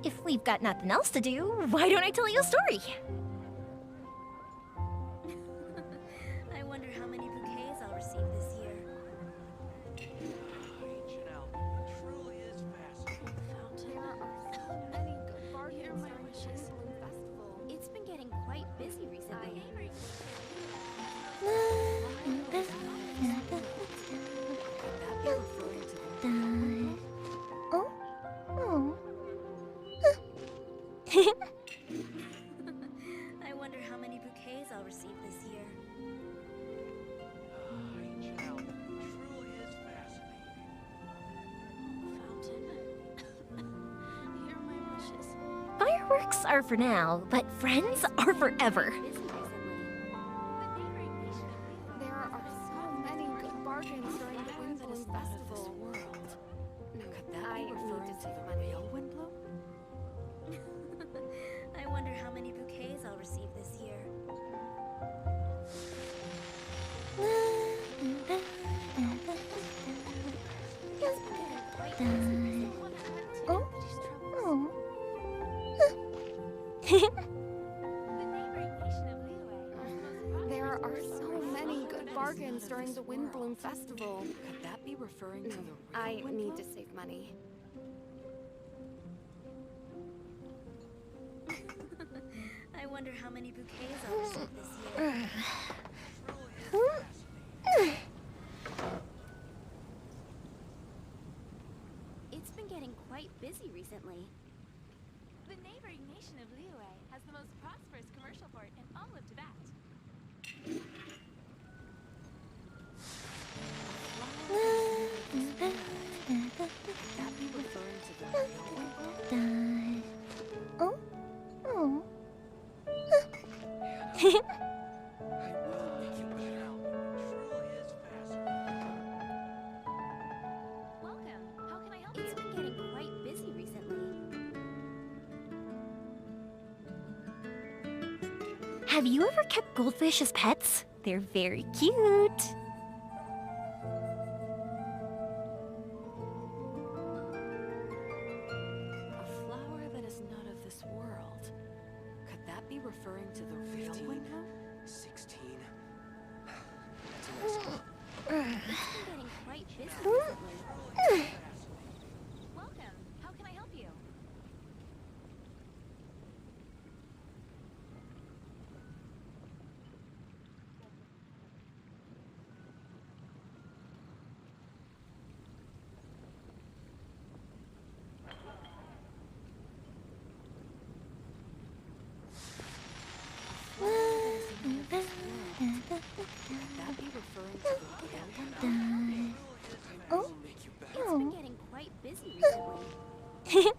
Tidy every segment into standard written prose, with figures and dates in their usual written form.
If we've got nothing else to do, why don't I tell you a story? I wonder how many bouquets I'll receive this year. Janelle, truly is fascinating. There are so many good bargains during the Windblume Festival. It's been getting quite busy recently. Oh? Oh. I wonder how many bouquets I'll receive this year. Janelle, truly is fascinating. Fountain. Here are my wishes. Fireworks are for now, but friends are forever. Busy recently. There are so many good bargains during the Windblume Festival. Could that I be need referring to to save the money. real Windblume? I wonder how many bouquets I'll receive this year. It's been getting quite busy. Oh? Oh. There are so many good bargains during the Windblume Festival. Could that be referring to the real I Windblume? need to save money. I wonder how many bouquets I'll receive this year. It's been getting quite busy recently. The neighboring nation of Liyue has the most prosperous commercial port in all of Tibet. Could that be referring to the real Windblume? Oh? Oh. I will make you better. Truly is fascinating. Welcome. How can I help It's you? been getting quite busy recently. Have you ever kept goldfish as pets? They're very cute. A flower that is not of this world. Could that be referring to the real 15. Windblume? 16. That's a nice one. It's been getting quite busy recently. Welcome. How can I help you? Could that be referring to the real Windblume? I will make you better. It's been getting quite busy recently.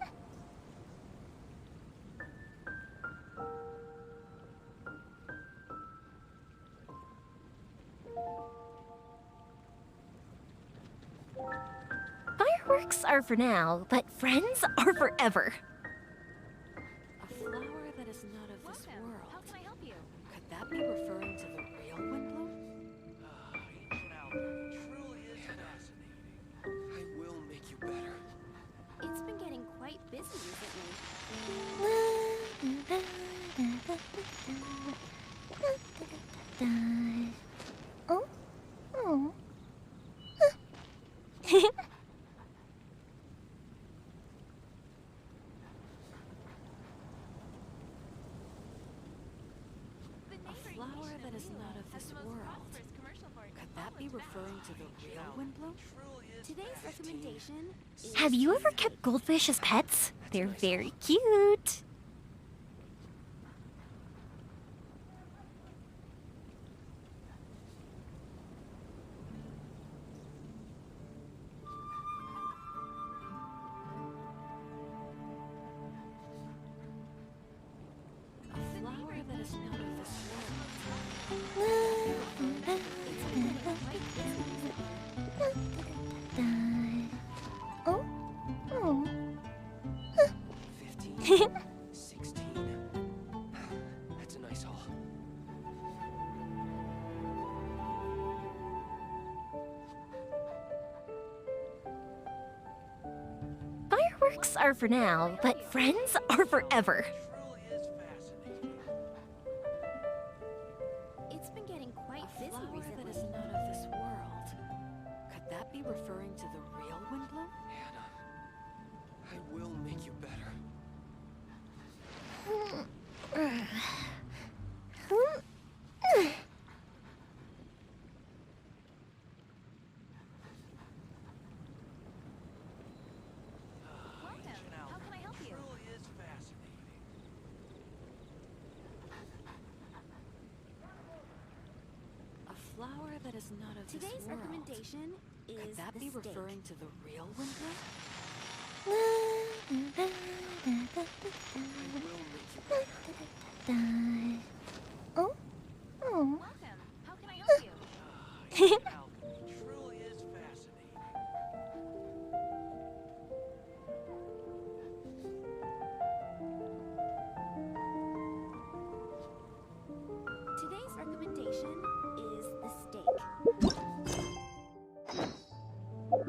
Fireworks are for now, but friends are forever. A flower that is not of this Welcome. world. How can I help you? Could that be referring to the real Windblume? Janelle, truly is fascinating. I will make you better. It's been getting quite busy recently. Oh? Oh. The neighboring flower nation that of is Liyue not of has this the most world. prosperous commercial port in Could all that of be Tibet. referring to the real Windblume? Truly is Today's fascinating. recommendation is Have you ever kept goldfish as pets? They're very cute. A flower that is not of this Oh? Oh. 15. Fireworks are for now, but friends are forever. Truly is fascinating. It's been getting quite A busy flower recently. that is not of this world. Could that be referring to the real Windblume? Hannah, I will make you better. Welcome. How can I help you? Truly is fascinating. A flower that is not of Today's this world. recommendation is Could that the be steak. referring to the real Windblume? I will make you better. Oh? Oh. Welcome. How can I help you? Truly is fascinating. Today's recommendation is the steak.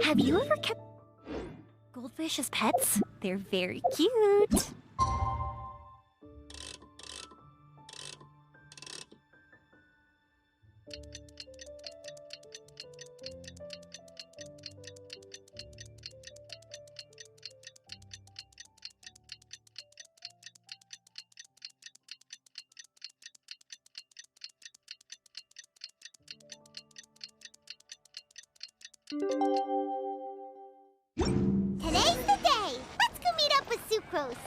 Have you ever kept goldfish as pets? They're very cute. Today's the day! Let's go meet up with Sucrose!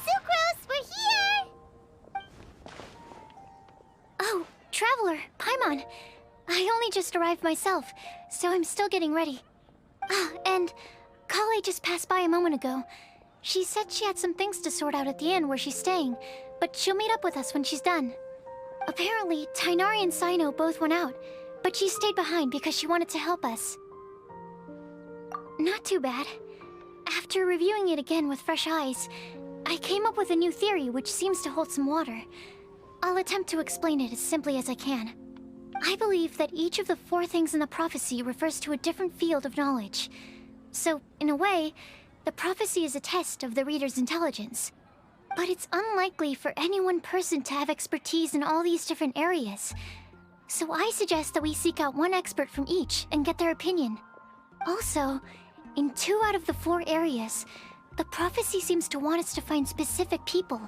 Sucrose, we're here! Oh, Traveler, Paimon. I only just arrived myself, so I'm still getting ready. Ah, and Kale just passed by a moment ago. She said she had some things to sort out at the inn where she's staying, but she'll meet up with us when she's done. Apparently, Tainari and Sino both went out, but she stayed behind because she wanted to help us. Not too bad. After reviewing it again with fresh eyes, I came up with a new theory which seems to hold some water. I'll attempt to explain it as simply as I can. I believe that each of the 4 things in the prophecy refers to a different field of knowledge. So, in a way, the prophecy is a test of the reader's intelligence. But it's unlikely for any one person to have expertise in all these different areas. So I suggest that we seek out one expert from each and get their opinion. Also, in 2 out of the 4 areas, the prophecy seems to want us to find specific people.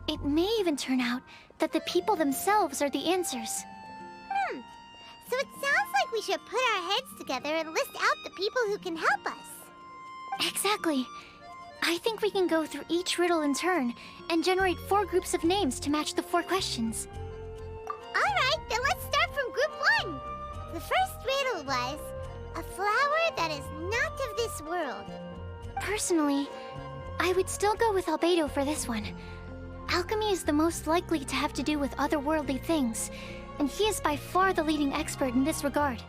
It may even turn out that the people themselves are the answers. So it sounds like we should put our heads together and list out the people who can help us. Exactly. I think we can go through each riddle in turn and generate 4 groups of names to match the 4 questions. Alright, then let's start from group 1. The first riddle was, a flower that is not of this world. Personally, I would still go with Albedo for this one. Alchemy is the most likely to have to do with otherworldly things, and he is by far the leading expert in this regard.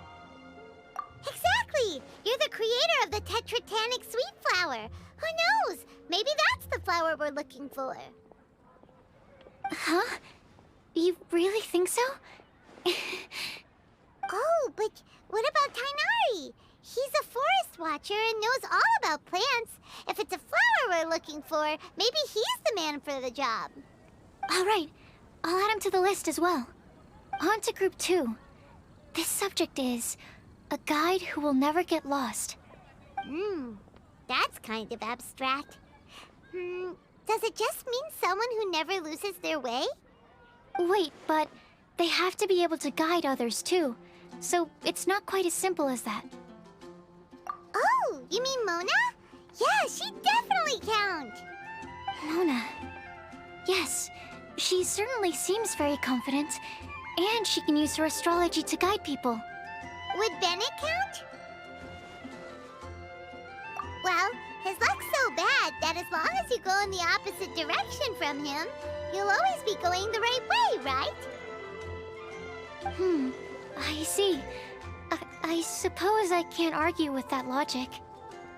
Exactly! You're the creator of the Tetratanic sweet flower. Who knows? Maybe that's the flower we're looking for. Huh? You really think so? Oh, but what about Tainari? He's a forest watcher and knows all about plants. If it's a flower we're looking for, maybe he's the man for the job. Alright, I'll add him to the list as well. On to group 2. This subject is a guide who will never get lost. That's kind of abstract. Does it just mean someone who never loses their way? Wait, but they have to be able to guide others too, so it's not quite as simple as that. Oh, you mean Mona? Yeah, she definitely counts. Mona. Yes, she certainly seems very confident, and she can use her astrology to guide people. Would Bennett count? Well, his luck's so bad that as long as you go in the opposite direction from him, you'll always be going the right way, right? I see. I suppose I can't argue with that logic.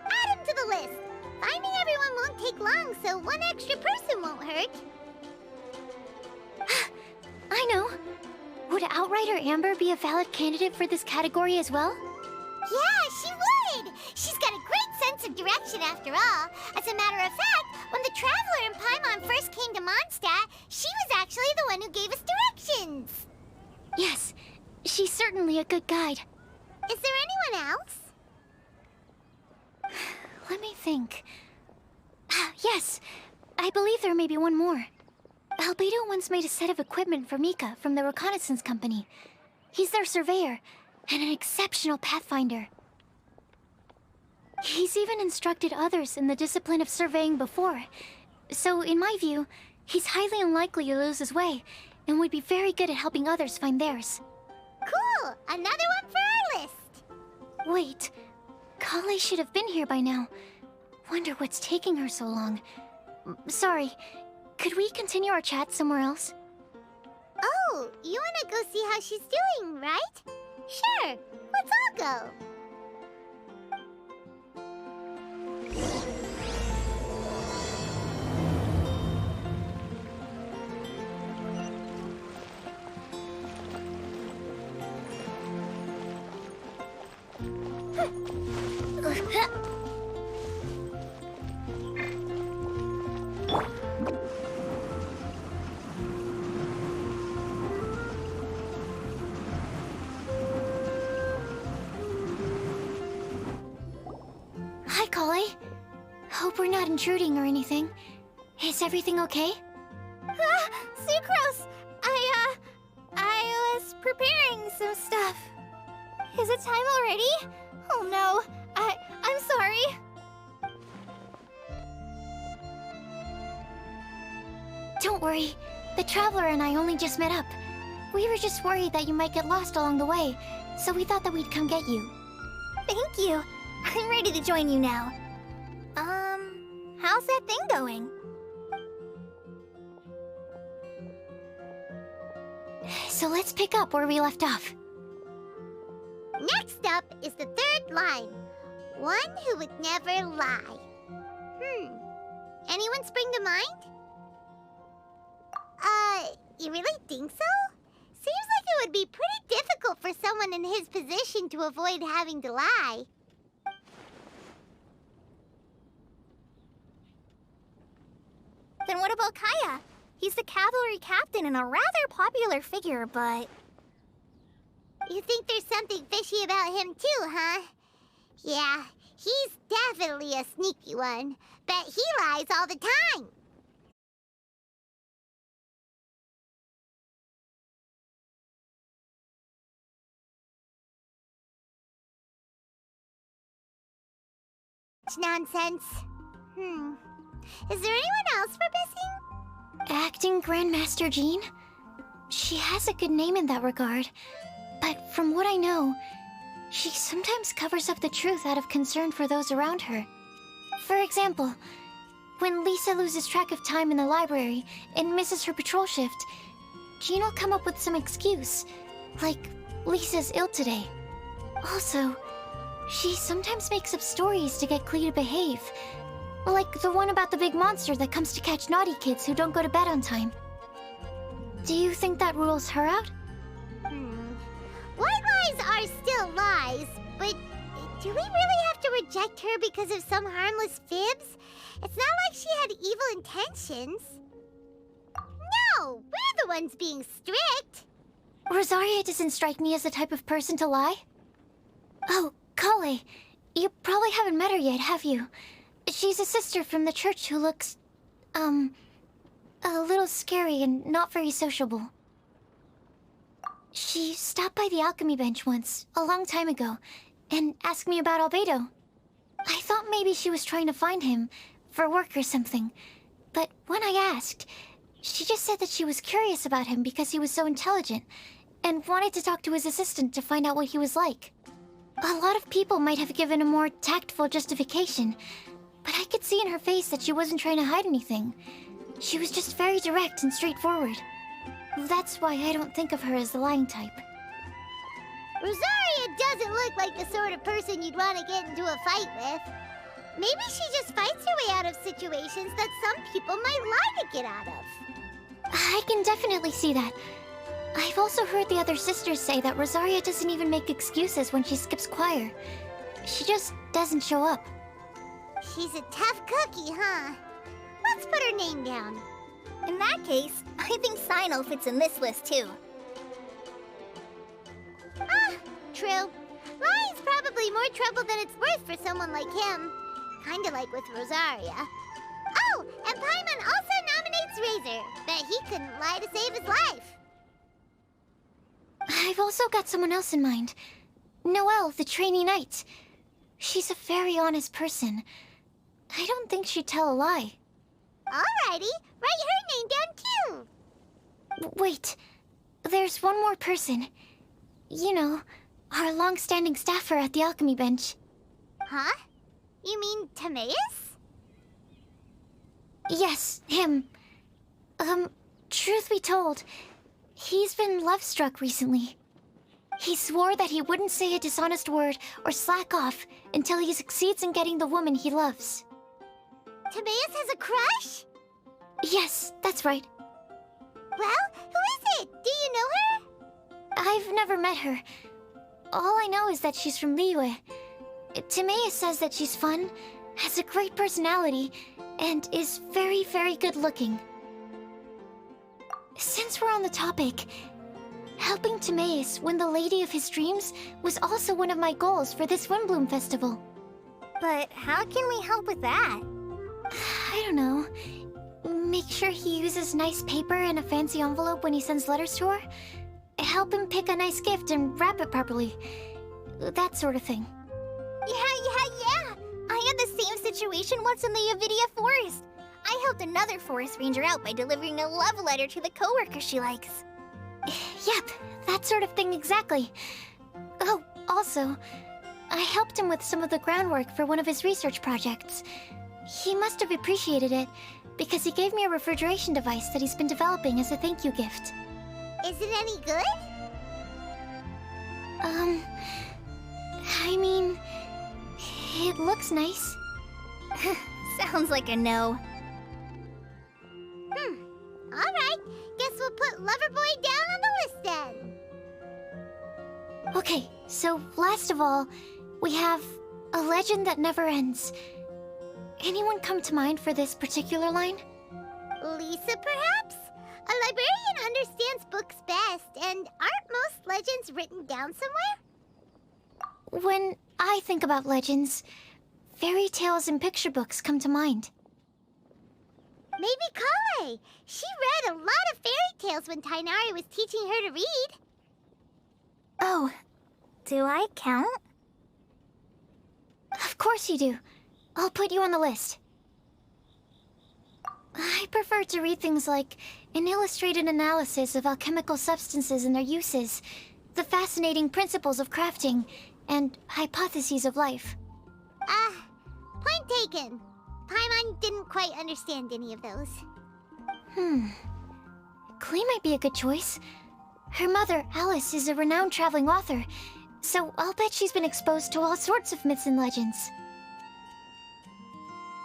Add him to the list. Finding everyone won't take long, so one extra person won't hurt. I know. writer Amber be a valid candidate for this category as well? Yeah, she would! She's got a great sense of direction after all. As a matter of fact, when the Traveler and Paimon first came to Mondstadt, she was actually the one who gave us directions. Yes, she's certainly a good guide. Is there anyone else? Let me think. Yes, I believe there may be one more. Albedo once made a set of equipment for Mika from the reconnaissance company. He's their surveyor, and an exceptional pathfinder. He's even instructed others in the discipline of surveying before. So, in my view, he's highly unlikely to lose his way, and would be very good at helping others find theirs. Cool! Another one for our list! Wait, Kale should have been here by now. Wonder what's taking her so long. Sorry, could we continue our chat somewhere else? Oh, you wanna go see how she's doing, right? Sure, let's all go. Hi, Kale. Hope we're not intruding or anything. Is everything okay? Sucrose! I was preparing some stuff. Is it time already? Oh no, I'm sorry. Don't worry. The Traveler and I only just met up. We were just worried that you might get lost along the way, so we thought that we'd come get you. Thank you. I'm ready to join you now. How's that thing going? So let's pick up where we left off. Next up is the third line. One who would never lie. Anyone spring to mind? You really think so? Seems like it would be pretty difficult for someone in his position to avoid having to lie. Then what about Kaya? He's the cavalry captain and a rather popular figure, but... You think there's something fishy about him too, huh? Yeah, he's definitely a sneaky one. Bet he lies all the time. Nonsense. Is there anyone else we're missing? Acting Grandmaster Jean? She has a good name in that regard, but from what I know, she sometimes covers up the truth out of concern for those around her. For example, when Lisa loses track of time in the library and misses her patrol shift, Jean will come up with some excuse, like Lisa's ill today. Also, she sometimes makes up stories to get Klee to behave, like the one about the big monster that comes to catch naughty kids who don't go to bed on time. Do you think that rules her out? White lies are still lies, but do we really have to reject her because of some harmless fibs? It's not like she had evil intentions. No, we're the ones being strict. Rosaria doesn't strike me as the type of person to lie. Oh, Kale, you probably haven't met her yet, have you? She's a sister from the church who looks, a little scary and not very sociable. She stopped by the alchemy bench once, a long time ago, and asked me about Albedo. I thought maybe she was trying to find him, for work or something. But when I asked, she just said that she was curious about him because he was so intelligent, and wanted to talk to his assistant to find out what he was like. A lot of people might have given a more tactful justification, but I could see in her face that she wasn't trying to hide anything. She was just very direct and straightforward. That's why I don't think of her as the lying type. Rosaria doesn't look like the sort of person you'd want to get into a fight with. Maybe she just fights her way out of situations that some people might lie to get out of. I can definitely see that. I've also heard the other sisters say that Rosaria doesn't even make excuses when she skips choir. She just doesn't show up. She's a tough cookie, huh? Let's put her name down. In that case, I think Sinal fits in this list too. Ah, true. Lying's probably more trouble than it's worth for someone like him. Kinda like with Rosaria. Oh, and Paimon also nominates Razor, but he couldn't lie to save his life. I've also got someone else in mind. Noelle, the trainee knight. She's a very honest person. I don't think she'd tell a lie. Alrighty, write her name down too. Wait, there's one more person. You know, our long-standing staffer at the alchemy bench. Huh? You mean Timaeus? Yes, him. Truth be told, he's been love-struck recently. He swore that he wouldn't say a dishonest word or slack off until he succeeds in getting the woman he loves. Timaeus has a crush? Yes, that's right. Well, who is it? Do you know her? I've never met her. All I know is that she's from Liyue. Timaeus says that she's fun, has a great personality, and is very, very good looking. Since we're on the topic, helping Timaeus win the lady of his dreams was also one of my goals for this Windblume festival. But how can we help with that? I don't know. Make sure he uses nice paper and a fancy envelope when he sends letters to her. Help him pick a nice gift and wrap it properly. That sort of thing. Yeah. I had the same situation once in the Avidia Forest. I helped another forest ranger out by delivering a love letter to the coworker she likes. Yep, that sort of thing exactly. Oh, also, I helped him with some of the groundwork for one of his research projects. He must have appreciated it, because he gave me a refrigeration device that he's been developing as a thank you gift. Is it any good? I mean, it looks nice. Sounds like a no. Alright, guess we'll put Loverboy down on the list then. Okay, so last of all, we have a legend that never ends. Anyone come to mind for this particular line? Lisa, perhaps? A librarian understands books best, and aren't most legends written down somewhere? When I think about legends, fairy tales and picture books come to mind. Maybe Kale. She read a lot of fairy tales when Tainari was teaching her to read. Oh, do I count? Of course you do. I'll put you on the list. I prefer to read things like an illustrated analysis of alchemical substances and their uses, the fascinating principles of crafting, and hypotheses of life. Point taken. Paimon didn't quite understand any of those. Klee might be a good choice. Her mother, Alice, is a renowned traveling author, so I'll bet she's been exposed to all sorts of myths and legends.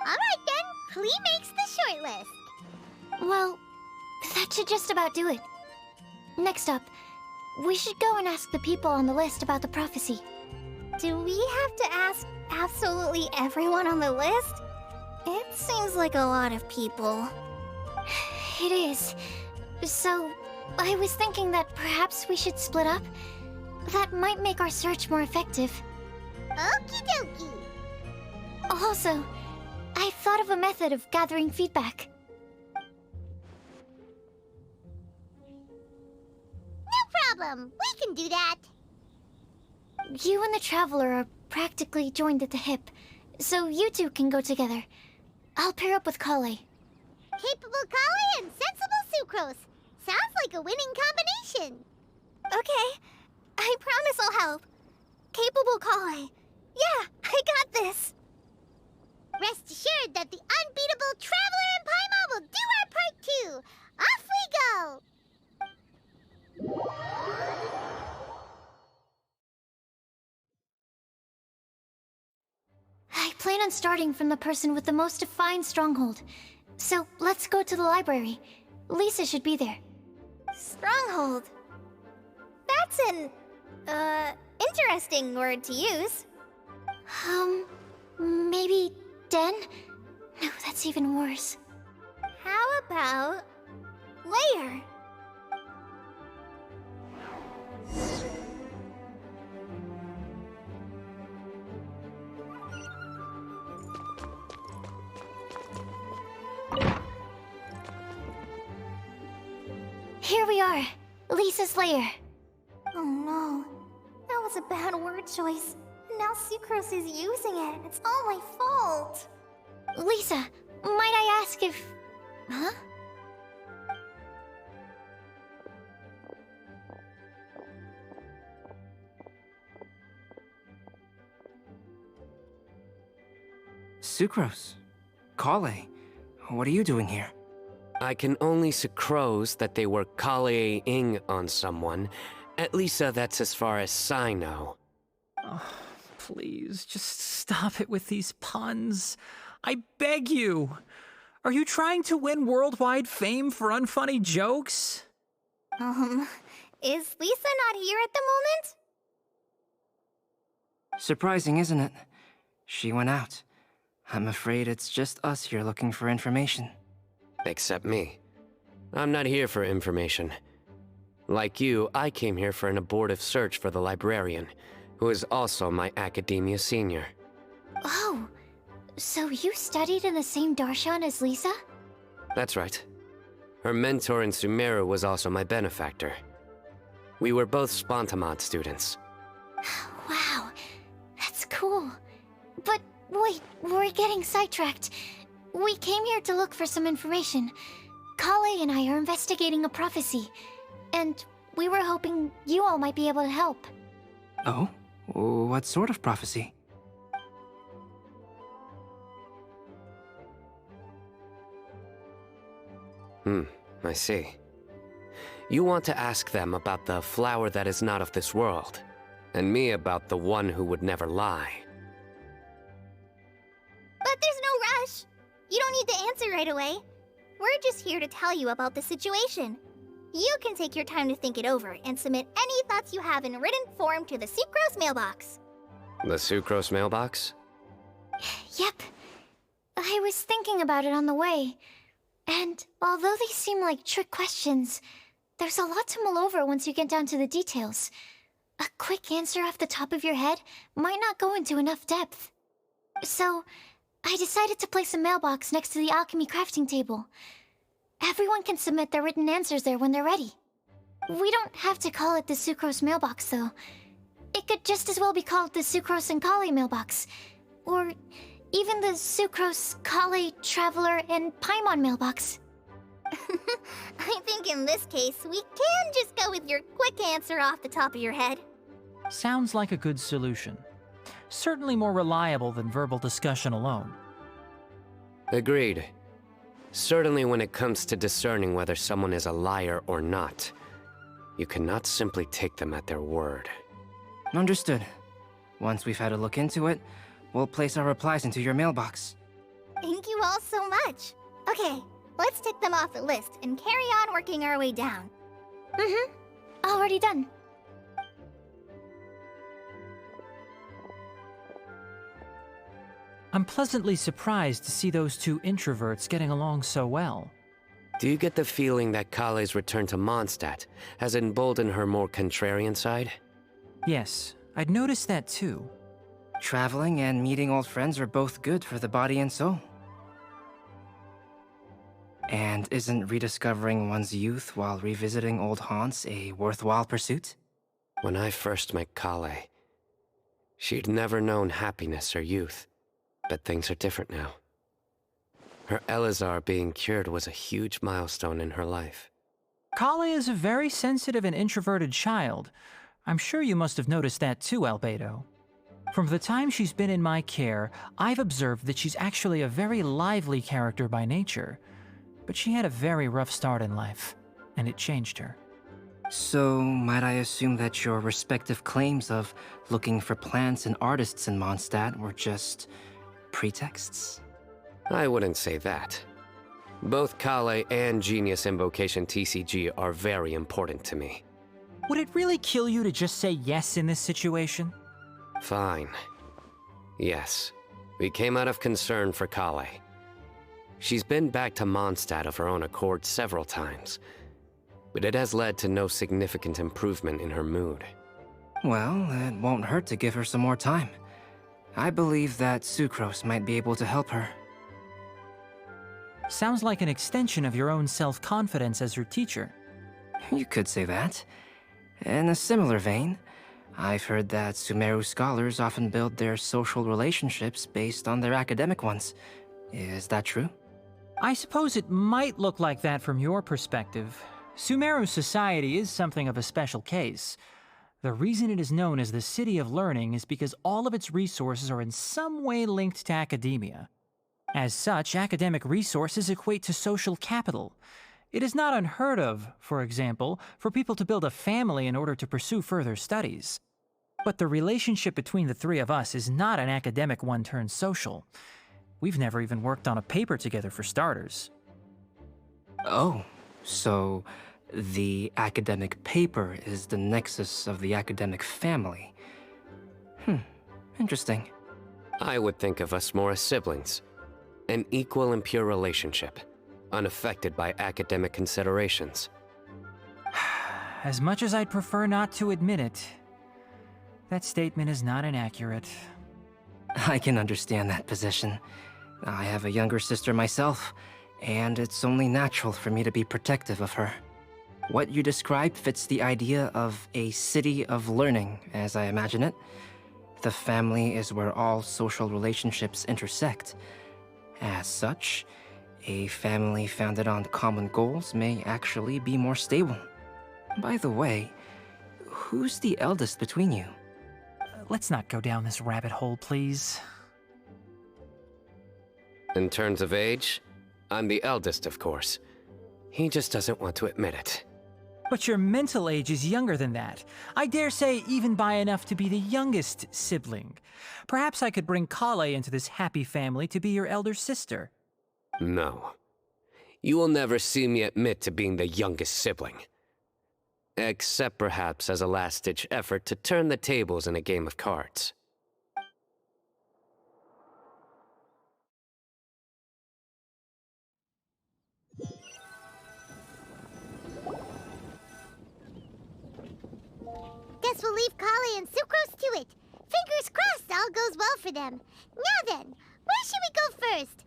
Alright then, Klee makes the short list. Well, that should just about do it. Next up, we should go and ask the people on the list about the prophecy. Do we have to ask absolutely everyone on the list? It seems like a lot of people. It is. So, I was thinking that perhaps we should split up. That might make our search more effective. Okie dokie. Also, I've thought of a method of gathering feedback. No problem. We can do that. You and the Traveler are practically joined at the hip, so you two can go together. I'll pair up with Kale. Capable Kale and sensible Sucrose. Sounds like a winning combination. Okay. I promise I'll help. Capable Kale. Yeah, I got this. Rest assured that the unbeatable Traveler and Paimon will do our part too. Off we go! I plan on starting from the person with the most defined stronghold. So let's go to the library. Lisa should be there. Stronghold. That's an, interesting word to use. Maybe den? No, that's even worse. How about layer? Here we are, Lisa's lair. Oh no, that was a bad word choice. And now Sucrose is using it. It's all my fault. Lisa, might I ask if... Huh? Sucrose. Kale. What are you doing here? I can only sucrose that they were Kale-ing on someone. At least that's as far as I know. Oh, please, just stop it with these puns. I beg you. Are you trying to win worldwide fame for unfunny jokes? Is Lisa not here at the moment? Surprising, isn't it? She went out. I'm afraid it's just us here looking for information. Except me. I'm not here for information. Like you, I came here for an abortive search for the librarian, who is also my academia senior. Oh, so you studied in the same darshan as Lisa? That's right. Her mentor in Sumeru was also my benefactor. We were both Spontamod students. Wow, that's cool. But wait, we're getting sidetracked. We came here to look for some information. Kale and I are investigating a prophecy, and we were hoping you all might be able to help. Oh? What sort of prophecy? I see. You want to ask them about the flower that is not of this world, and me about the one who would never lie. But there's no rush. You don't need to answer right away. We're just here to tell you about the situation. You can take your time to think it over and submit any thoughts you have in written form to the Sucrose mailbox. The Sucrose mailbox? Yep. I was thinking about it on the way. And although they seem like trick questions, there's a lot to mull over once you get down to the details. A quick answer off the top of your head might not go into enough depth. So, I decided to place a mailbox next to the alchemy crafting table. Everyone can submit their written answers there when they're ready. We don't have to call it the Sucrose mailbox, though. It could just as well be called the Sucrose and Kale mailbox. Or even the Sucrose, Kale, Traveler, and Paimon mailbox. I think in this case, we can just go with your quick answer off the top of your head. Sounds like a good solution. Certainly more reliable than verbal discussion alone. Agreed. Certainly when it comes to discerning whether someone is a liar or not, you cannot simply take them at their word. Understood. Once we've had a look into it, we'll place our replies into your mailbox. Thank you all so much. Okay, let's tick them off the list and carry on working our way down. Already done. I'm pleasantly surprised to see those two introverts getting along so well. Do you get the feeling that Kale's return to Mondstadt has emboldened her more contrarian side? Yes, I'd noticed that too. Traveling and meeting old friends are both good for the body and soul. And isn't rediscovering one's youth while revisiting old haunts a worthwhile pursuit? When I first met Kale, she'd never known happiness or youth. But things are different now. Her Elazar being cured was a huge milestone in her life. Kale is a very sensitive and introverted child. I'm sure you must have noticed that too, Albedo. From the time she's been in my care, I've observed that she's actually a very lively character by nature. But she had a very rough start in life, and it changed her. So, might I assume that your respective claims of looking for plants and artists in Mondstadt were just pretexts? I wouldn't say that. Both Kale and Genius Invocation TCG are very important to me. Would it really kill you to just say yes in this situation? Fine. Yes. We came out of concern for Kale. She's been back to Mondstadt of her own accord several times, but it has led to no significant improvement in her mood. Well, it won't hurt to give her some more time. I believe that Sucrose might be able to help her. Sounds like an extension of your own self-confidence as her teacher. You could say that. In a similar vein, I've heard that Sumeru scholars often build their social relationships based on their academic ones. Is that true? I suppose it might look like that from your perspective. Sumeru society is something of a special case. The reason it is known as the City of Learning is because all of its resources are in some way linked to academia. As such, academic resources equate to social capital. It is not unheard of, for example, for people to build a family in order to pursue further studies. But the relationship between the three of us is not an academic one turned social. We've never even worked on a paper together for starters. Oh, so the academic paper is the nexus of the academic family. Interesting. I would think of us more as siblings. An equal and pure relationship, unaffected by academic considerations. As much as I'd prefer not to admit it, that statement is not inaccurate. I can understand that position. I have a younger sister myself, and it's only natural for me to be protective of her. What you described fits the idea of a city of learning, as I imagine it. The family is where all social relationships intersect. As such, a family founded on common goals may actually be more stable. By the way, who's the eldest between you? Let's not go down this rabbit hole, please. In terms of age, I'm the eldest, of course. He just doesn't want to admit it. But your mental age is younger than that. I dare say even by enough to be the youngest sibling. Perhaps I could bring Kale into this happy family to be your elder sister. No. You will never see me admit to being the youngest sibling. Except perhaps as a last-ditch effort to turn the tables in a game of cards. Guess we'll leave Kale and Sucrose to it. Fingers crossed all goes well for them. Now then, where should we go first?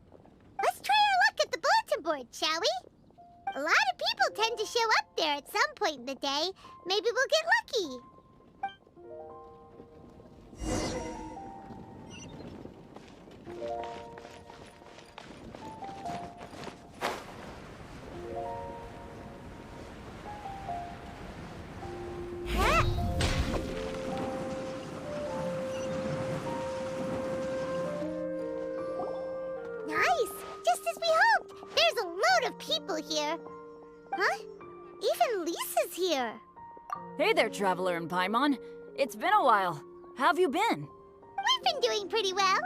Let's try our luck at the bulletin board, shall we? A lot of people tend to show up there at some point in the day. Maybe we'll get lucky. Nice! Just as we hoped! There's a load of people here. Huh? Even Lisa's here. Hey there, Traveler and Paimon. It's been a while. How have you been? We've been doing pretty well.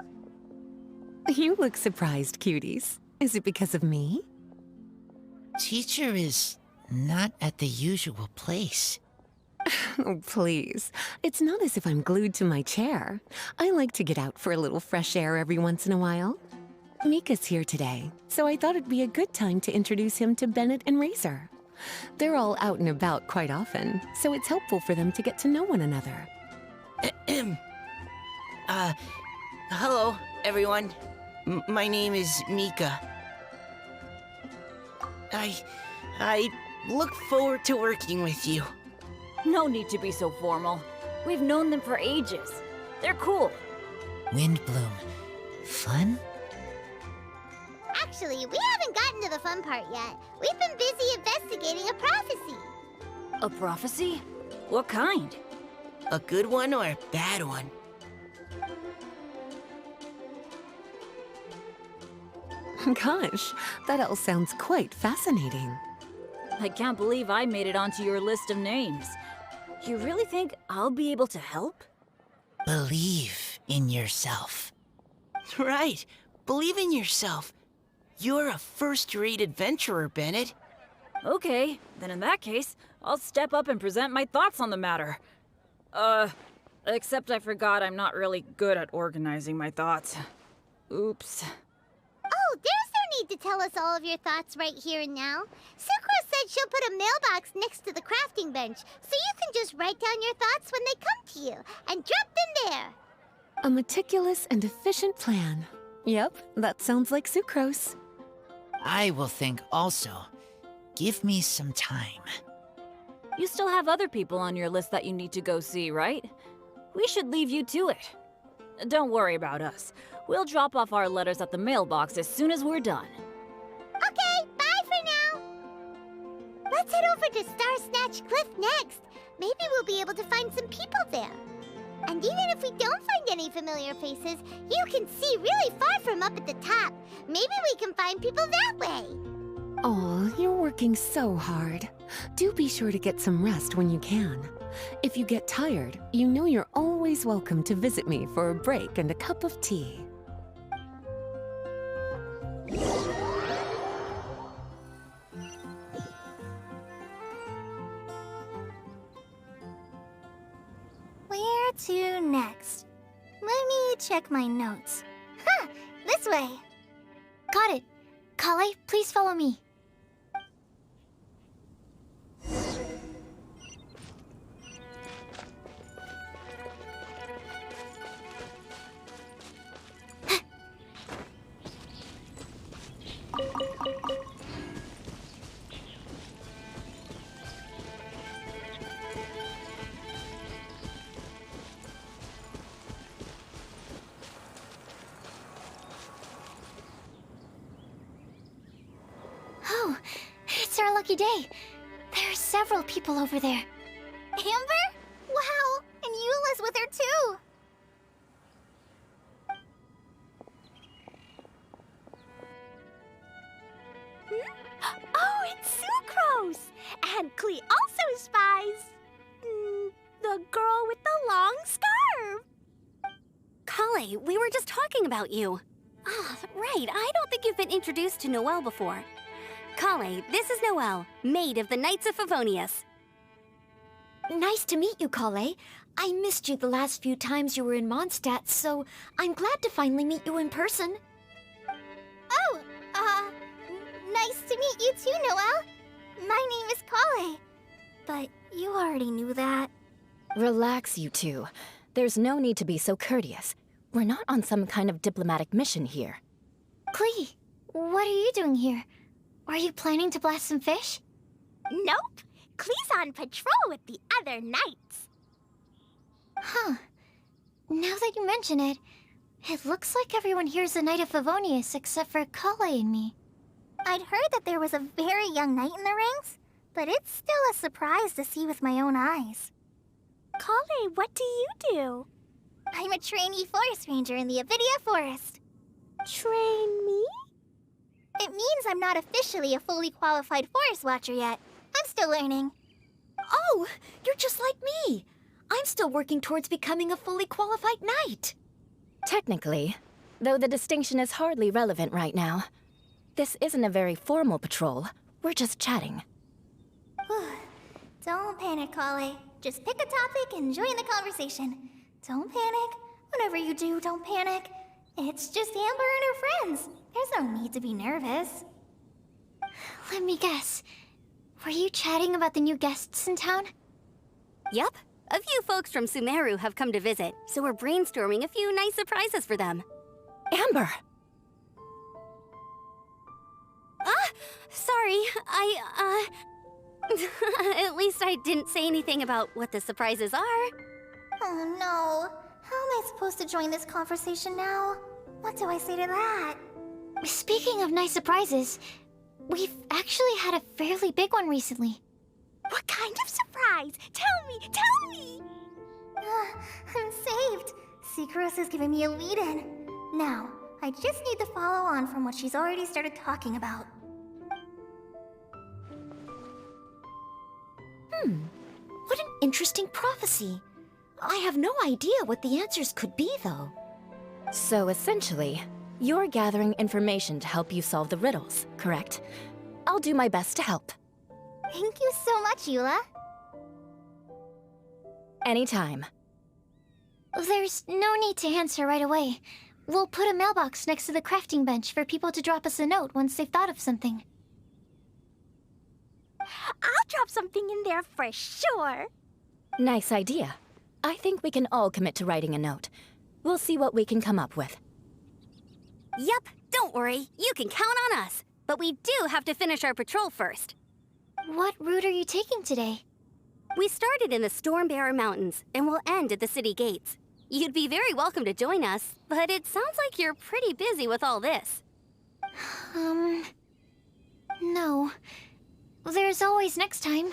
You look surprised, cuties. Is it because of me? Teacher is not at the usual place. Oh, please. It's not as if I'm glued to my chair. I like to get out for a little fresh air every once in a while. Mika's here today, so I thought it'd be a good time to introduce him to Bennett and Razor. They're all out and about quite often, so it's helpful for them to get to know one another. Hello, everyone. My name is Mika. I look forward to working with you. No need to be so formal. We've known them for ages. They're cool. Windblume. Fun? Actually, we haven't gotten to the fun part yet. We've been busy investigating a prophecy. A prophecy? What kind? A good one or a bad one? Gosh, that all sounds quite fascinating. I can't believe I made it onto your list of names. You really think I'll be able to help? Believe in yourself. Right. Believe in yourself. You're a first-rate adventurer, Bennett. Okay, then in that case, I'll step up and present my thoughts on the matter. Except I forgot I'm not really good at organizing my thoughts. Oops. Oh, there's no need to tell us all of your thoughts right here and now. Sucrose said she'll put a mailbox next to the crafting bench, so you can just write down your thoughts when they come to you, and drop them there. A meticulous and efficient plan. Yep, that sounds like Sucrose. I will think also. Give me some time. You still have other people on your list that you need to go see, right? We should leave you to it. Don't worry about us. We'll drop off our letters at the mailbox as soon as we're done. Okay, bye for now. Let's head over to Star Snatch Cliff next. Maybe we'll be able to find some people there. And even if we don't find any familiar faces, you can see really far from up at the top. Maybe we can find people that way. Oh, you're working so hard. Do be sure to get some rest when you can. If you get tired, you know you're always welcome to visit me for a break and a cup of tea. Where to next? Let me check my notes. Huh, this way. Got it. Kale, please follow me. Oh, it's our lucky day. There are several people over there. Amber? Wow, and Eula's with her too. Oh, it's Sucrose! And Klee also spies the girl with the long scarf. Kale, we were just talking about you. Ah, right, I don't think you've been introduced to Noelle before. Kale, this is Noelle, maid of the Knights of Favonius. Nice to meet you, Kale. I missed you the last few times you were in Mondstadt, so I'm glad to finally meet you in person. Oh, nice to meet you too, Noelle. My name is Kale. But you already knew that. Relax, you two. There's no need to be so courteous. We're not on some kind of diplomatic mission here. Klee, what are you doing here? Are you planning to blast some fish? Nope. Klee's on patrol with the other knights. Huh. Now that you mention it, it looks like everyone here's a Knight of Favonius except for Kale and me. I'd heard that there was a very young knight in the ranks, but it's still a surprise to see with my own eyes. Kale, what do you do? I'm a trainee forest ranger in the Avidia Forest. Trainee? It means I'm not officially a fully qualified forest watcher yet. I'm still learning. Oh, you're just like me. I'm still working towards becoming a fully qualified knight. Technically, though the distinction is hardly relevant right now. This isn't a very formal patrol. We're just chatting. Don't panic, Kale. Just pick a topic and join the conversation. Don't panic. Whatever you do, don't panic. It's just Amber and her friends. There's no need to be nervous. Let me guess. Were you chatting about the new guests in town? Yep. A few folks from Sumeru have come to visit, so we're brainstorming a few nice surprises for them. Amber! Sorry, At least I didn't say anything about what the surprises are. Oh no. How am I supposed to join this conversation now? What do I say to that? Speaking of nice surprises, we've actually had a fairly big one recently. What kind of surprise? Tell me! I'm saved. Sucrose is giving me a lead-in. Now, I just need to follow on from what she's already started talking about. What an interesting prophecy. I have no idea what the answers could be, though. So essentially, you're gathering information to help you solve the riddles, correct? I'll do my best to help. Thank you so much, Eula. Anytime. There's no need to answer right away. We'll put a mailbox next to the crafting bench for people to drop us a note once they've thought of something. I'll drop something in there for sure. Nice idea. I think we can all commit to writing a note. We'll see what we can come up with. Yep, don't worry. You can count on us. But we do have to finish our patrol first. What route are you taking today? We started in the Stormbearer Mountains, and we'll end at the city gates. You'd be very welcome to join us, but it sounds like you're pretty busy with all this. No. There's always next time.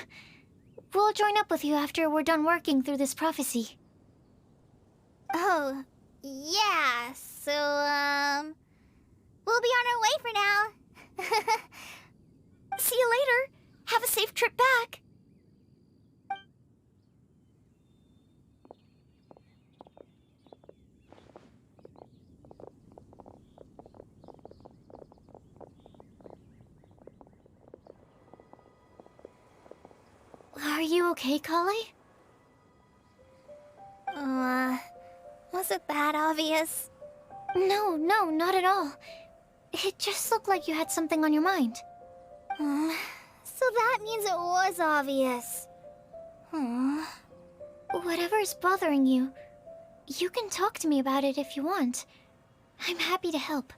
We'll join up with you after we're done working through this prophecy. Oh, yeah, so, we'll be on our way for now. See you later. Have a safe trip back. Are you okay, Kale? Was it that obvious? No, not at all. It just looked like you had something on your mind. So that means it was obvious. Whatever's bothering you, you can talk to me about it if you want. I'm happy to help.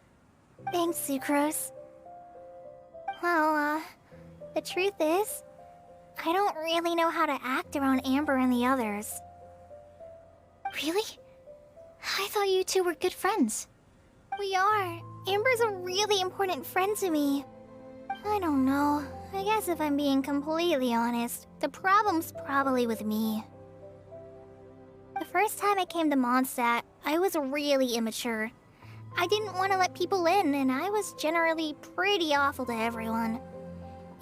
Thanks, Sucrose. Well, the truth is, I don't really know how to act around Amber and the others. Really? I thought you two were good friends. We are. Amber's a really important friend to me. I don't know. I guess if I'm being completely honest, the problem's probably with me. The first time I came to Mondstadt, I was really immature. I didn't want to let people in, and I was generally pretty awful to everyone.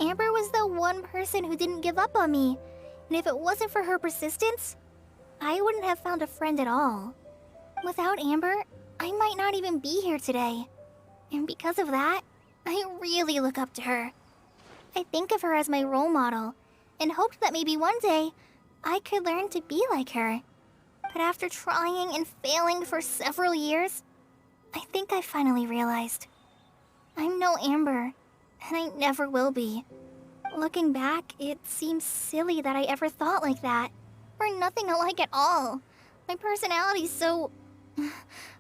Amber was the one person who didn't give up on me, and if it wasn't for her persistence, I wouldn't have found a friend at all. Without Amber, I might not even be here today. And because of that, I really look up to her. I think of her as my role model, and hoped that maybe one day, I could learn to be like her. But after trying and failing for several years, I think I finally realized. I'm no Amber, and I never will be. Looking back, it seems silly that I ever thought like that. We're nothing alike at all. My personality's so...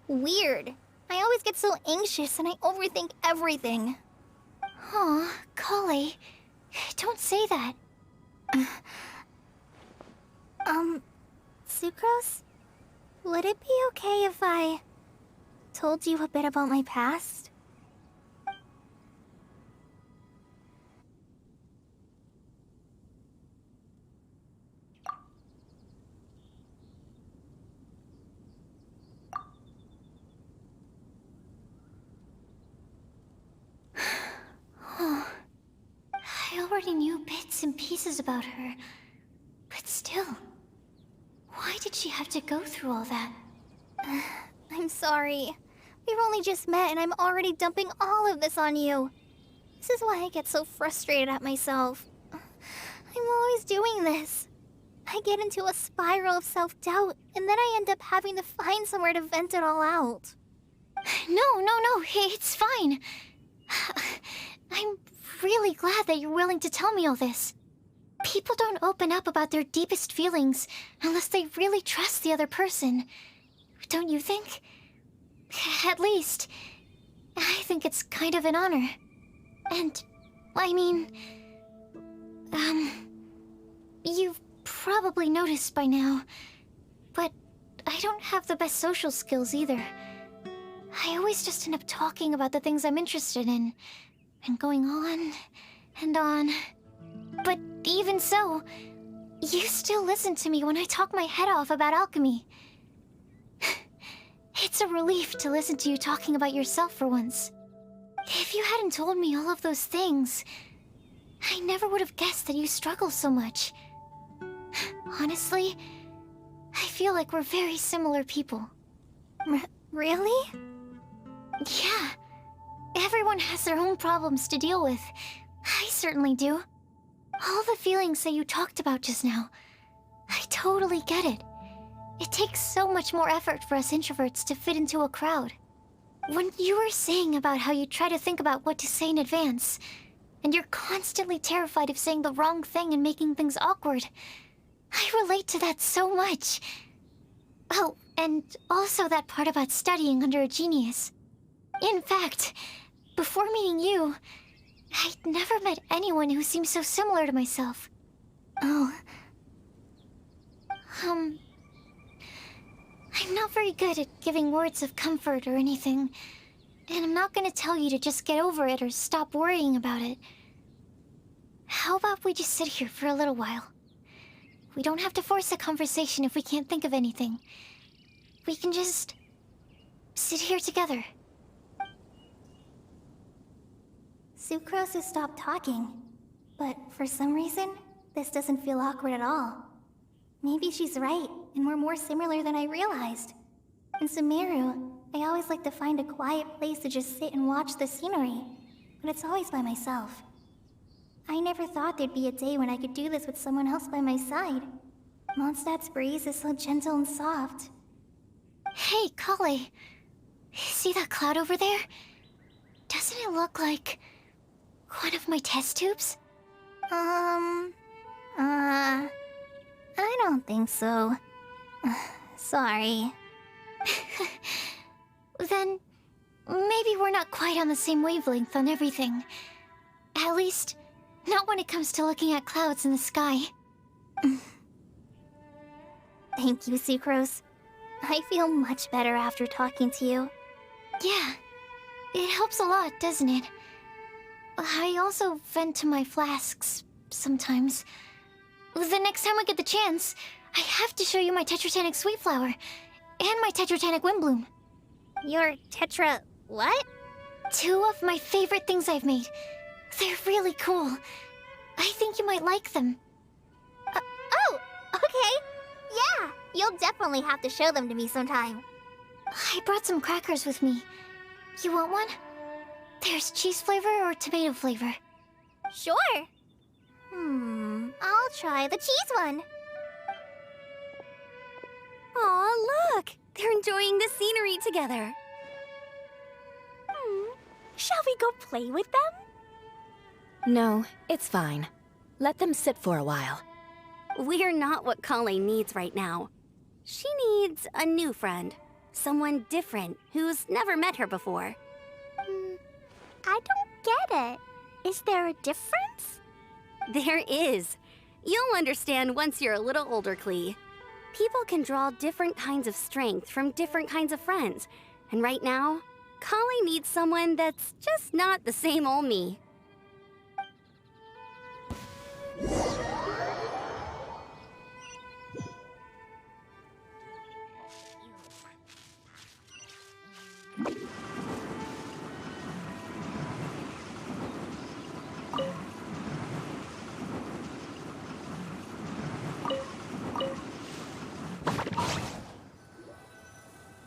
weird. I always get so anxious and I overthink everything. Aw, Kale, don't say that. Sucrose? Would it be okay if I told you a bit about my past? I already knew bits and pieces about her, but still, why did she have to go through all that? I'm sorry. We've only just met and I'm already dumping all of this on you. This is why I get so frustrated at myself. I'm always doing this. I get into a spiral of self-doubt, and then I end up having to find somewhere to vent it all out. No, it's fine. I'm really glad that you're willing to tell me all this. People don't open up about their deepest feelings unless they really trust the other person. Don't you think? At least, I think it's kind of an honor. And, I mean... You've probably noticed by now, but I don't have the best social skills either. I always just end up talking about the things I'm interested in, and going on and on. But even so, you still listen to me when I talk my head off about alchemy. It's a relief to listen to you talking about yourself for once. If you hadn't told me all of those things, I never would have guessed that you struggle so much. Honestly, I feel like we're very similar people. Really? Yeah. Everyone has their own problems to deal with. I certainly do. All the feelings that you talked about just now, I totally get it. It takes so much more effort for us introverts to fit into a crowd. When you were saying about how you try to think about what to say in advance, and you're constantly terrified of saying the wrong thing and making things awkward, I relate to that so much. Oh, and also that part about studying under a genius. In fact, before meeting you, I'd never met anyone who seemed so similar to myself. Oh. I'm not very good at giving words of comfort or anything, and I'm not gonna tell you to just get over it or stop worrying about it. How about we just sit here for a little while? We don't have to force a conversation if we can't think of anything. We can just sit here together. Sucrose has stopped talking, but for some reason, this doesn't feel awkward at all. Maybe she's right, and we're more similar than I realized. In Sumeru, I always like to find a quiet place to just sit and watch the scenery, but it's always by myself. I never thought there'd be a day when I could do this with someone else by my side. Mondstadt's breeze is so gentle and soft. Hey, Kale. See that cloud over there? Doesn't it look like one of my test tubes? I don't think so. Sorry. Then, maybe we're not quite on the same wavelength on everything. At least, not when it comes to looking at clouds in the sky. Thank you, Sucrose. I feel much better after talking to you. Yeah, it helps a lot, doesn't it? I also vent to my flasks sometimes. The next time I get the chance, I have to show you my Tetratanic Sweetflower and my Tetratanic Windblume. Your Tetra... what? 2 of my favorite things I've made. They're really cool. I think you might like them. Oh, okay. Yeah, you'll definitely have to show them to me sometime. I brought some crackers with me. You want one? There's cheese flavor or tomato flavor. Sure. I'll try the cheese one. Aw, look! They're enjoying the scenery together. Shall we go play with them? No, it's fine. Let them sit for a while. We're not what Kale needs right now. She needs a new friend. Someone different who's never met her before. I don't get it. Is there a difference? There is. You'll understand once you're a little older, Klee. People can draw different kinds of strength from different kinds of friends. And right now, Kale needs someone that's just not the same old me.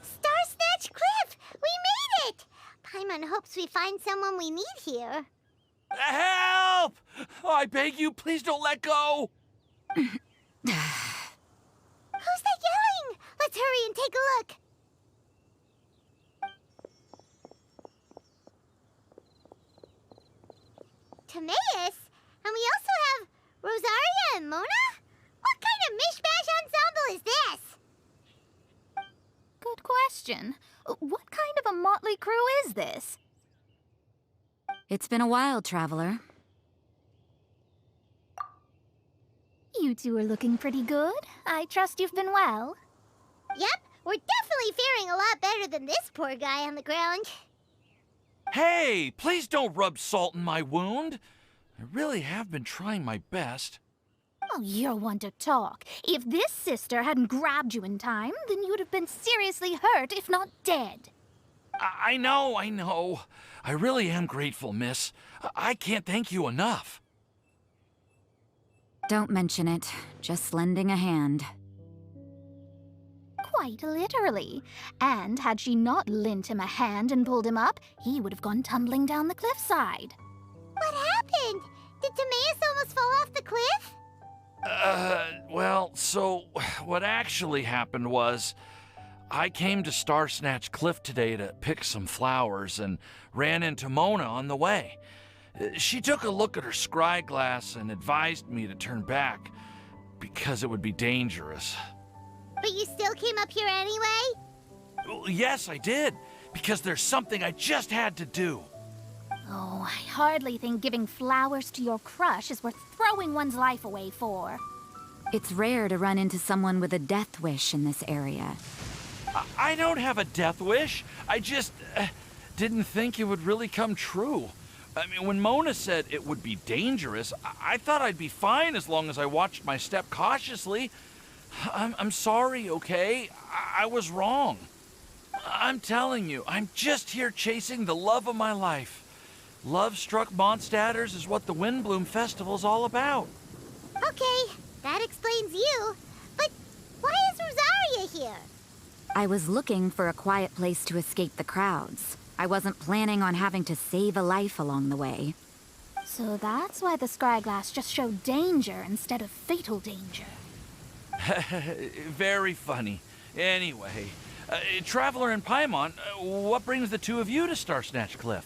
Starsnatch Cliff! We made it! Paimon hopes we find someone we need here. Help! Oh, I beg you, please don't let go! Who's that yelling? Let's hurry and take a look. Timaeus? And we also have Rosaria and Mona? What kind of mishmash ensemble is this? Good question. What kind of a motley crew is this? It's been a while, Traveler. You two are looking pretty good. I trust you've been well. Yep, we're definitely faring a lot better than this poor guy on the ground. Hey, please don't rub salt in my wound. I really have been trying my best. Oh, you're one to talk. If this sister hadn't grabbed you in time, then you'd have been seriously hurt, if not dead. I know. I really am grateful, miss. I can't thank you enough. Don't mention it. Just lending a hand. Quite literally. And had she not lent him a hand and pulled him up, he would have gone tumbling down the cliffside. What happened? Did Timaeus almost fall off the cliff? Well, so what actually happened was I came to Star Snatch Cliff today to pick some flowers and ran into Mona on the way. She took a look at her scry glass and advised me to turn back because it would be dangerous. But you still came up here anyway? Well, yes, I did, because there's something I just had to do. Oh, I hardly think giving flowers to your crush is worth throwing one's life away for. It's rare to run into someone with a death wish in this area. I don't have a death wish. I just didn't think it would really come true. I mean, when Mona said it would be dangerous, I thought I'd be fine as long as I watched my step cautiously. I'm sorry, okay? I was wrong. I'm telling you, I'm just here chasing the love of my life. Love-struck Mondstadters is what the Windblume Festival's all about. Okay, that explains you. But why is Rosaria here? I was looking for a quiet place to escape the crowds. I wasn't planning on having to save a life along the way. So that's why the scryglass just showed danger instead of fatal danger. Very funny. Anyway, Traveler and Paimon, what brings the two of you to Star Snatch Cliff?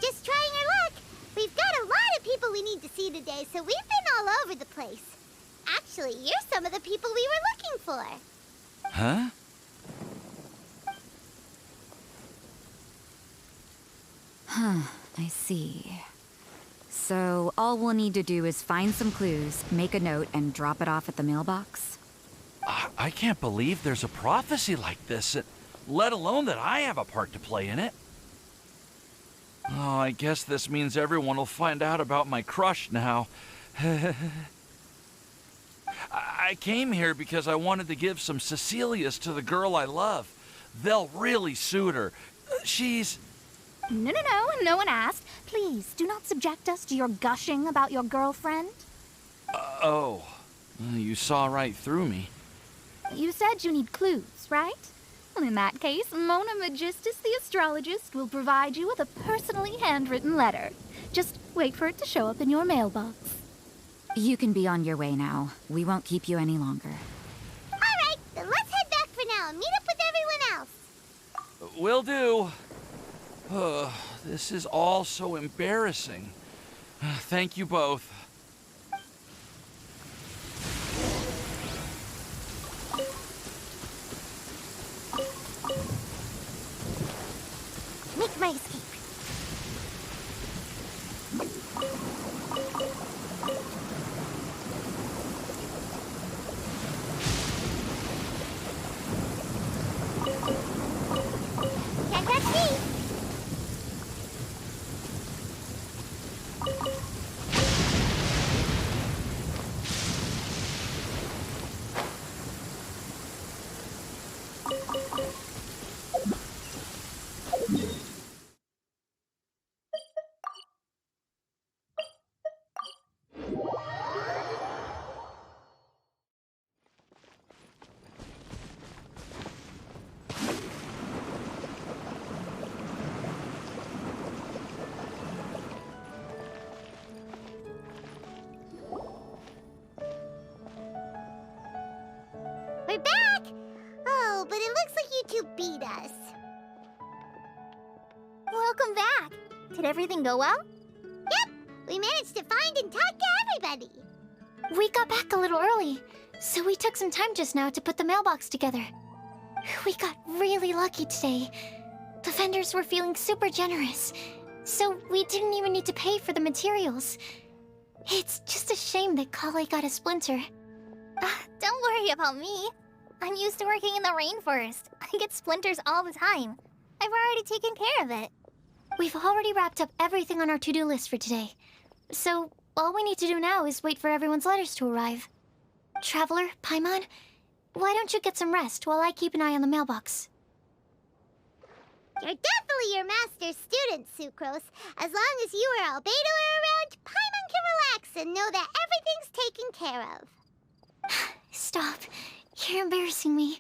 Just trying our luck. We've got a lot of people we need to see today, so we've been all over the place. Actually, you're some of the people we were looking for. Huh? Huh, I see. So all we'll need to do is find some clues, make a note, and drop it off at the mailbox? I can't believe there's a prophecy like this, let alone that I have a part to play in it. Oh, I guess this means everyone will find out about my crush now. I came here because I wanted to give some Cecilias to the girl I love. They'll really suit her. She's... No one asked. Please, do not subject us to your gushing about your girlfriend. Oh, you saw right through me. You said you need clues, right? Well, in that case, Mona Magistus the astrologist will provide you with a personally handwritten letter. Just wait for it to show up in your mailbox. You can be on your way now. We won't keep you any longer. All right, then let's head back for now and meet up with everyone else. Will do. This is all so embarrassing. Thank you both. Make my escape. Can't touch me. We're back! Oh, but it looks like you two beat us. Welcome back. Did everything go well? Yep, we managed to find and talk to everybody. We got back a little early, so we took some time just now to put the mailbox together. We got really lucky today. The vendors were feeling super generous, so we didn't even need to pay for the materials. It's just a shame that Kale got a splinter. Don't worry about me. I'm used to working in the rainforest. I get splinters all the time. I've already taken care of it. We've already wrapped up everything on our to-do list for today. So, all we need to do now is wait for everyone's letters to arrive. Traveler, Paimon, why don't you get some rest while I keep an eye on the mailbox? You're definitely your master's student, Sucrose. As long as you or Albedo are around, Paimon can relax and know that everything's taken care of. Stop. You're embarrassing me.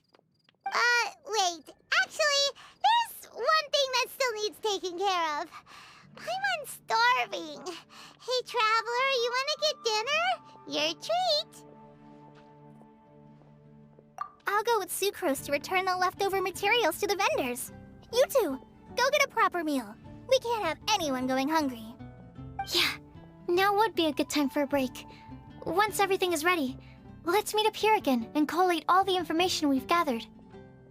Wait. Actually, there's one thing that still needs taking care of. Paimon's starving. Hey, Traveler, you wanna get dinner? Your treat. I'll go with Sucrose to return the leftover materials to the vendors. You two, go get a proper meal. We can't have anyone going hungry. Yeah, now would be a good time for a break. Once everything is ready, let's meet up here again and collate all the information we've gathered.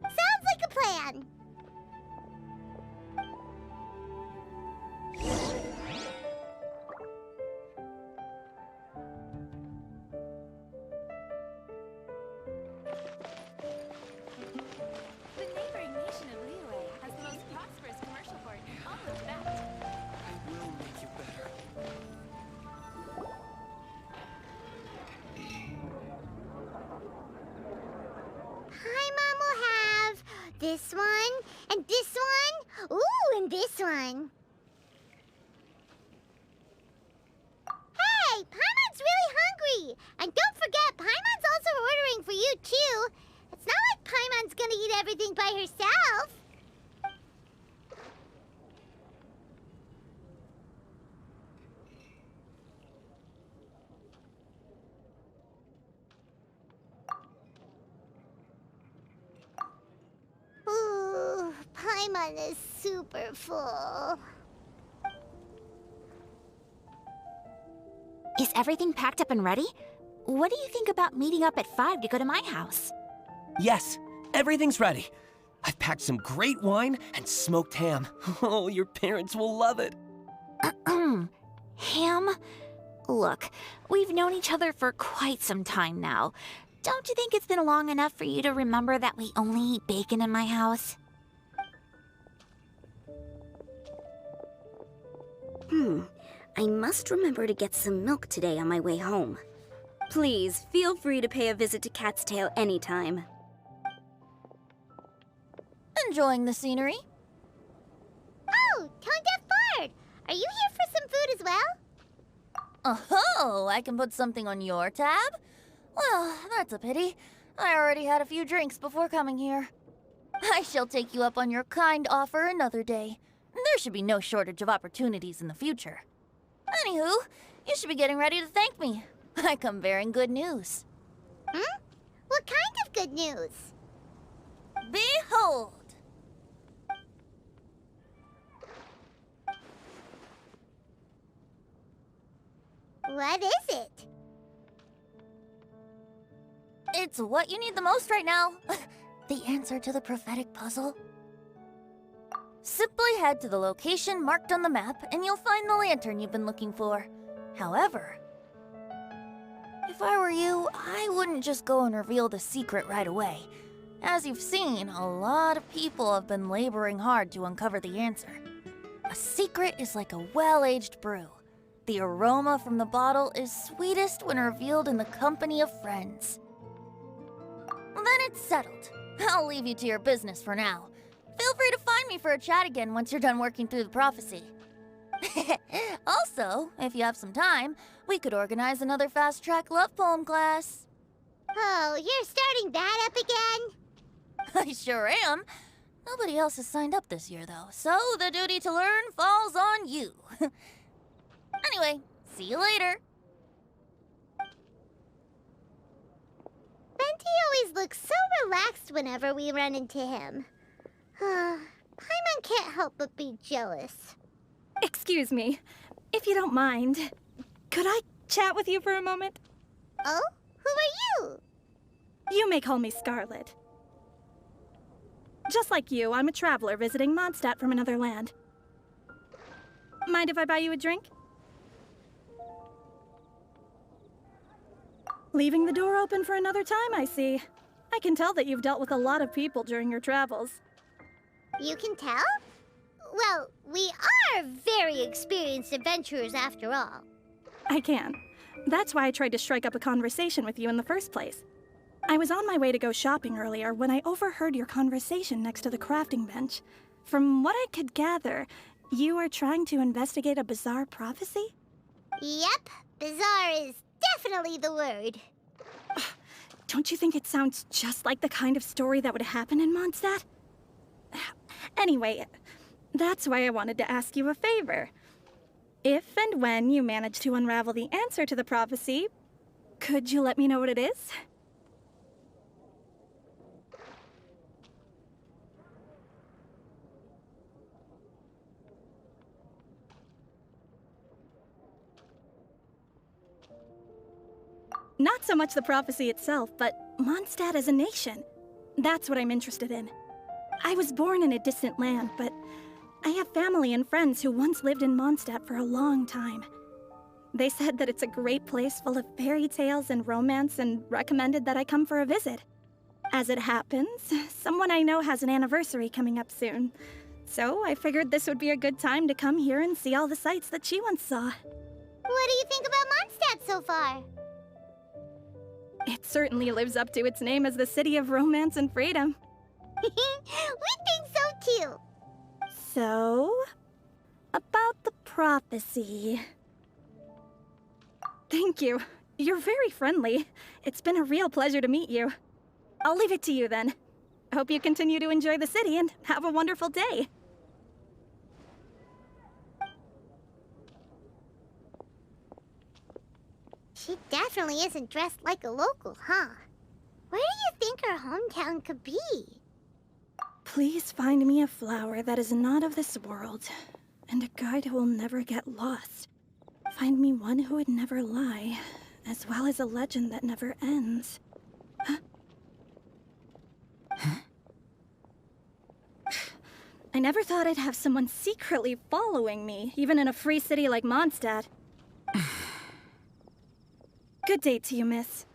Sounds like a plan. The neighboring nation of Liyue has the most prosperous commercial port in all of that. I will make you better. Paimon will have this one, and this one, ooh, and this one. Hey, Paimon's really hungry! And don't forget, Paimon's also ordering for you, too. It's not like Paimon's gonna eat everything by herself. Ooh, Paimon is super full. Is everything packed up and ready? What do you think about meeting up at 5 to go to my house? Yes, everything's ready. I've packed some great wine and smoked ham. Oh, your parents will love it. Ham? Look, we've known each other for quite some time now. Don't you think it's been long enough for you to remember that we only eat bacon in my house? I must remember to get some milk today on my way home. Please, feel free to pay a visit to Cat's Tail anytime. Enjoying the scenery? Oh, Tone Deaf Bard! Are you here for some food as well? Oh, I can put something on your tab? Well, that's a pity. I already had a few drinks before coming here. I shall take you up on your kind offer another day. There should be no shortage of opportunities in the future. Anywho, you should be getting ready to thank me. I come bearing good news. What kind of good news? Behold! What is it? It's what you need the most right now. The answer to the prophetic puzzle. Simply head to the location marked on the map and you'll find the lantern you've been looking for. However, if I were you, I wouldn't just go and reveal the secret right away. As you've seen, a lot of people have been laboring hard to uncover the answer. A secret is like a well-aged brew. The aroma from the bottle is sweetest when revealed in the company of friends. Then it's settled. I'll leave you to your business for now. Feel free to find me for a chat again once you're done working through the prophecy. Also, if you have some time, we could organize another fast-track love poem class. Oh, you're starting that up again? I sure am. Nobody else has signed up this year, though, so the duty to learn falls on you. Anyway, see you later. Venti always looks so relaxed whenever we run into him. Paimon can't help but be jealous. Excuse me, if you don't mind, could I chat with you for a moment? Oh? Who are you? You may call me Scarlet. Just like you, I'm a traveler visiting Mondstadt from another land. Mind if I buy you a drink? Leaving the door open for another time, I see. I can tell that you've dealt with a lot of people during your travels. You can tell? Well, we are very experienced adventurers after all. I can. That's why I tried to strike up a conversation with you in the first place. I was on my way to go shopping earlier when I overheard your conversation next to the crafting bench. From what I could gather, you are trying to investigate a bizarre prophecy? Yep, bizarre is definitely the word. Don't you think it sounds just like the kind of story that would happen in Mondstadt? Anyway, that's why I wanted to ask you a favor. If and when you manage to unravel the answer to the prophecy, could you let me know what it is? Not so much the prophecy itself, but Mondstadt as a nation. That's what I'm interested in. I was born in a distant land, but I have family and friends who once lived in Mondstadt for a long time. They said that it's a great place full of fairy tales and romance and recommended that I come for a visit. As it happens, someone I know has an anniversary coming up soon. So I figured this would be a good time to come here and see all the sights that she once saw. What do you think about Mondstadt so far? It certainly lives up to its name as the city of romance and freedom. We think so too. So, about the prophecy. Thank you. You're very friendly. It's been a real pleasure to meet you. I'll leave it to you then. Hope you continue to enjoy the city and have a wonderful day. She definitely isn't dressed like a local, huh? Where do you think her hometown could be? Please find me a flower that is not of this world, and a guide who will never get lost. Find me one who would never lie, as well as a legend that never ends. Huh? I never thought I'd have someone secretly following me, even in a free city like Mondstadt. Good day to you, miss.